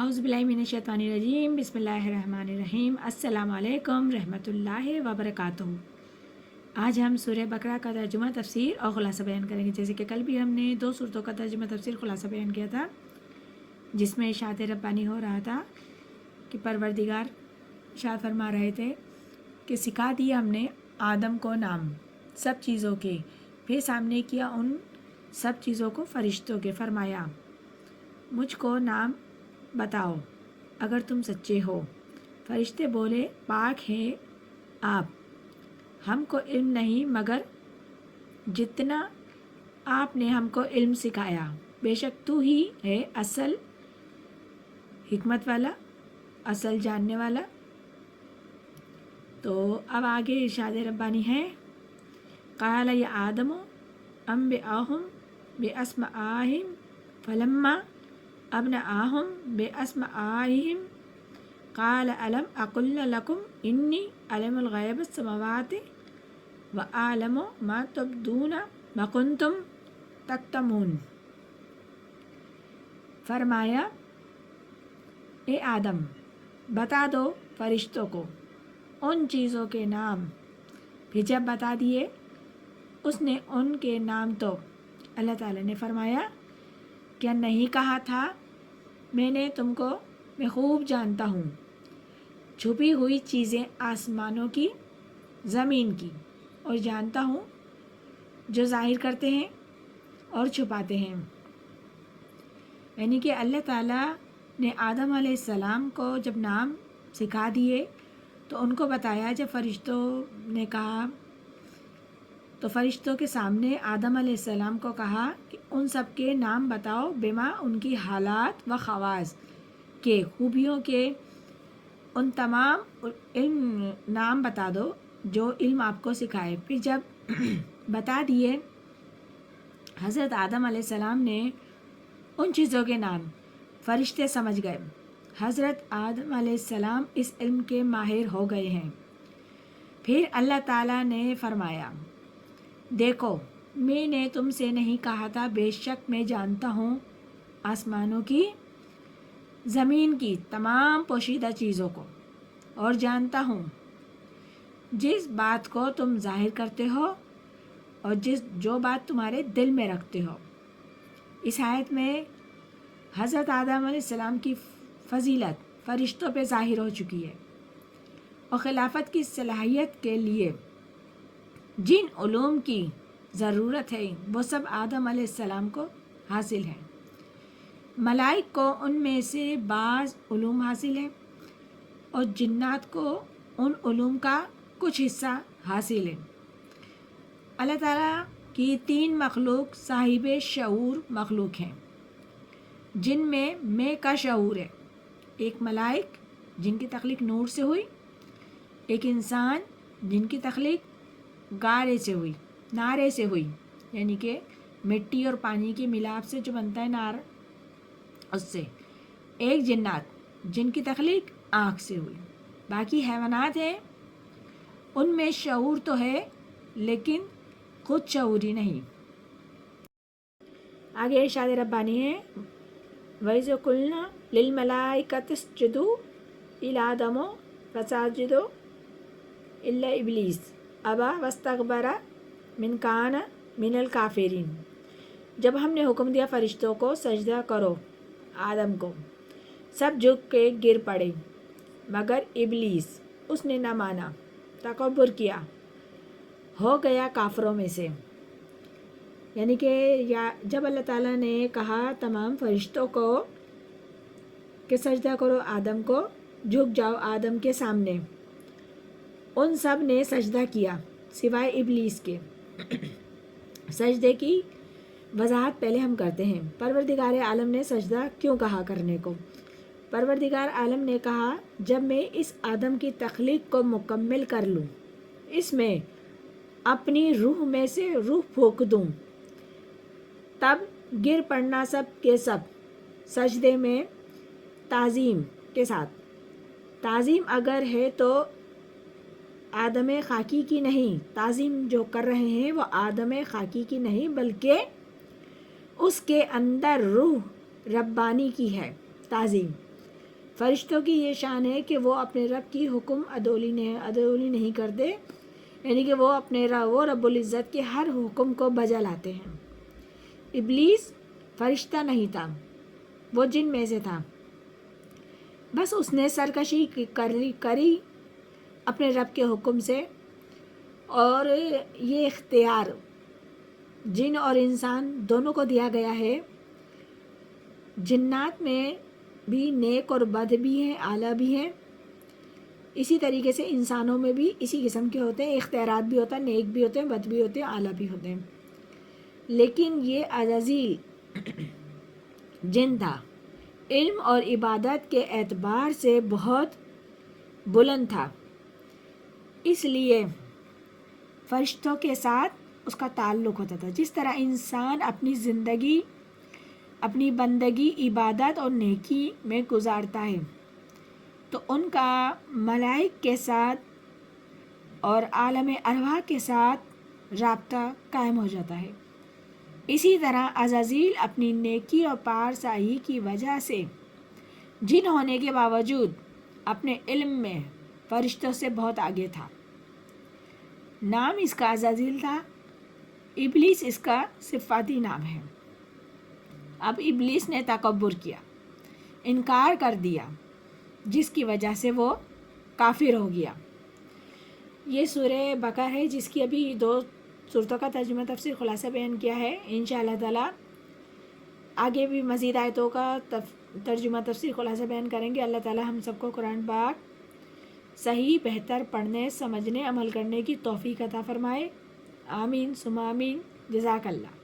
औज़ुबिल्लाहिमिनश्शैतानिर्रजीम बिस्मिल्लाहिर्रहमानिर्रहीम अस्सलामु अलैकुम रहमतुल्लाहि व बरकातुहू। आज हम सूरह बकरा का तर्जुमा तफसीर और ख़ुलासा बयान करेंगे। जैसे कि कल भी हमने 2 सूरतों का तर्जुमा तफसीर ख़ुलासा बयान किया था, जिसमें इरशाद रब्बानी हो रहा था कि परवरदिगार इरशाद फरमा रहे थे कि सिखा दिया हमने आदम को नाम सब चीज़ों के, फिर सामने किया उन सब चीज़ों को फरिश्तों के। फरमाया मुझको नाम बताओ अगर तुम सच्चे हो। फरिश्ते बोले पाक है आप, हमको इल्म नहीं मगर जितना आपने हमको इल्म सिखाया, बेशक तू ही है असल हिकमत वाला, असल जानने वाला। तो अब आगे इरशाद रब्बानी है क़ाल या आदम अंबिअहुम बिअस्माइहिम फलम्मा अब्नअहुम बिअस्माइहिम क़ाल अलम अक़ुल लकुम इन्नी अलिमुल ग़ैबिस समावाति व अअलमु मा तुब्दूना व कुंतुम तक्तमून। फरमाया ए आदम बता दो फरिश्तों को उन चीज़ों के नाम। फिर जब बता दिए उसने उनके नाम तो अल्लाह ताला ने फरमाया क्या नहीं कहा था मैंने तुमको, मैं खूब जानता हूँ छुपी हुई चीज़ें आसमानों की ज़मीन की, और जानता हूँ जो ज़ाहिर करते हैं और छुपाते हैं। यानी कि अल्लाह ताला ने आदम अलैहिस्सलाम को जब नाम सिखा दिए तो उनको बताया। जब फरिश्तों ने कहा तो फरिश्तों के सामने आदम अलैहिस्सलाम को कहा कि उन सब के नाम बताओ, बिमा उनकी हालात व ख़वास के, खूबियों के उन तमाम इल्म नाम बता दो जो इल्म आपको सिखाए। फिर जब बता दिए हज़रत आदम अलैहिस्सलाम ने उन चीज़ों के नाम, फरिश्ते समझ गए। हज़रत आदम अलैहिस्सलाम इस इल्म के माहिर हो गए हैं। फिर अल्लाह ताला ने फरमाया देखो मैंने तुमसे नहीं कहा था, बेशक मैं जानता हूँ आसमानों की ज़मीन की तमाम पोशीदा चीज़ों को, और जानता हूँ जिस बात को तुम ज़ाहिर करते हो और जो बात तुम्हारे दिल में रखते हो। इस आयत में हज़रत आदम अलैहिस्सलाम की फ़जीलत फ़रिश्तों पे ज़ाहिर हो चुकी है, और खिलाफत की सलाहियत के लिए जिन उलूम की ज़रूरत है वो सब आदम अलैहिस्सलाम को हासिल है। मलाइक को उनमें से बाज़ उलूम हासिल है और जिन्नात को उन उलूम का कुछ हिस्सा हासिल है। अल्लाह ताला की 3 मखलूक साहिब शऊर मखलूक हैं, जिनमें मैं का शऊर है। एक मलाइक जिनकी तख्लीक नूर से हुई, एक इंसान जिनकी तख्लीक गारे से हुई, नारे से हुई, यानी कि मिट्टी और पानी के मिलाप से जो बनता है नार, उससे। एक जिन्नात जिनकी तख्लीक आँख से हुई। बाकी हैवानात हैं उनमें शऊर तो है लेकिन खुद शऊरी नहीं। आगे इरशाद रब्बानी है वइज़ क़ुल्ना लिल मलाइकति इसजुदू इला आदम फसजदू इल्ला इब्लीस अबा वस्तकबरा मिन कान मिनल काफिरीन। जब हमने हुक्म दिया फरिश्तों को सजदा करो आदम को, सब झुक के गिर पड़े मगर इब्लीस, उसने न माना, तकब्बुर किया, हो गया काफरों में से। यानी कि जब अल्लाह ताला ने कहा तमाम फरिश्तों को कि सजदा करो आदम को, झुक जाओ आदम के सामने, उन सब ने सजदा किया सिवाय इब्लीस के। सजदे की वजाहत पहले हम करते हैं। परवरदिगार आलम ने सजदा क्यों कहा करने को? परवरदिगार आलम ने कहा जब मैं इस आदम की तख्लीक को मुकम्मल कर लूँ, इसमें अपनी रूह में से रूह फूंक दूँ, तब गिर पड़ना सब के सब सजदे में ताज़ीम के साथ। ताज़ीम अगर है तो आदम खाकी की नहीं, ताज़ीम जो कर रहे हैं वो आदम खाकी की नहीं बल्कि उसके अंदर रूह रब्बानी की है ताज़ीम। فرشتوں کی یہ شان ہے کہ وہ اپنے رب کی حکم عدولی نہیں کرتے، یعنی کہ وہ اپنے وہ رب العزت کے ہر حکم کو بجا لاتے ہیں۔ ابلیس فرشتہ نہیں تھا، وہ جن میں سے تھا، بس اس نے سرکشی کری اپنے رب کے حکم سے، اور یہ اختیار جن اور انسان دونوں کو دیا گیا ہے۔ جنات میں بھی نیک اور بد بھی ہیں، اعلیٰ بھی ہیں، اسی طریقے سے انسانوں میں بھی اسی قسم کے ہوتے ہیں، اختیارات بھی ہوتا ہے، نیک بھی ہوتے ہیں، بد بھی ہوتے ہیں، اعلیٰ بھی ہوتے ہیں۔ لیکن یہ عزازیل جن تھا، علم اور عبادت کے اعتبار سے بہت بلند تھا، اس لیے فرشتوں کے ساتھ اس کا تعلق ہوتا تھا۔ جس طرح انسان اپنی زندگی اپنی بندگی عبادت اور نیکی میں گزارتا ہے، تو ان کا ملائک کے ساتھ اور عالم ارواح کے ساتھ رابطہ قائم ہو جاتا ہے۔ اسی طرح عزازیل اپنی نیکی اور پارسائی کی وجہ سے جن ہونے کے باوجود اپنے علم میں فرشتوں سے بہت آگے تھا۔ نام اس کا عزازیل تھا، ابلیس اس کا صفاتی نام ہے۔ اب ابلیس نے تکبر کیا، انکار کر دیا، جس کی وجہ سے وہ کافر ہو گیا۔ یہ سورہ بقرہ ہے، جس کی ابھی 2 صورتوں کا ترجمہ تفسیر خلاصہ بیان کیا ہے۔ انشاءاللہ تعالی آگے بھی مزید آیتوں کا ترجمہ تفسیر خلاصہ بیان کریں گے۔ اللہ تعالی ہم سب کو قرآن پاک صحیح بہتر پڑھنے، سمجھنے، عمل کرنے کی توفیق عطا فرمائے۔ آمین ثم آمین۔ جزاک اللہ۔